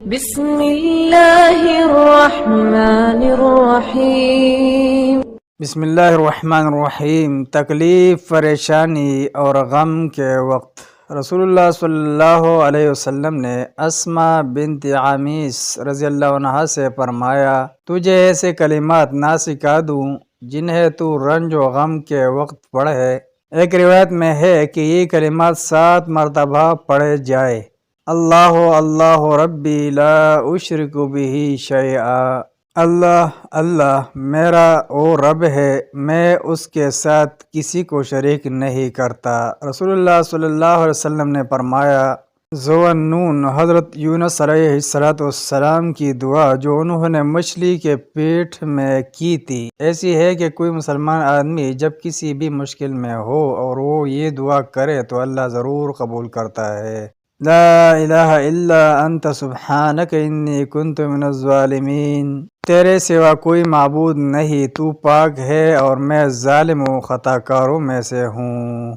بسم اللہ الرحمن الرحیم۔ بسم اللہ الرحمن الرحیم۔ تکلیف، پریشانی اور غم کے وقت رسول اللہ صلی اللہ علیہ وسلم نے اسما بنت عمیس رضی اللہ عنہ سے فرمایا، تجھے ایسے کلمات نہ سکھا دوں جنہیں تو رنج و غم کے وقت پڑھے۔ ایک روایت میں ہے کہ یہ کلمات 7 مرتبہ پڑھے جائے۔ اللہ اللہ ربی لا اشرک بہ شیئا، اللہ اللہ میرا وہ رب ہے، میں اس کے ساتھ کسی کو شریک نہیں کرتا۔ رسول اللہ صلی اللہ علیہ وسلم نے فرمایا، ذوالنون حضرت یونس علیہ السلام کی دعا جو انہوں نے مچھلی کے پیٹ میں کی تھی ایسی ہے کہ کوئی مسلمان آدمی جب کسی بھی مشکل میں ہو اور وہ یہ دعا کرے تو اللہ ضرور قبول کرتا ہے۔ لا الہ الا انت سبحانک انی کنت من الظالمین، تیرے سوا کوئی معبود نہیں، تو پاک ہے اور میں ظالم و خطا کاروں میں سے ہوں۔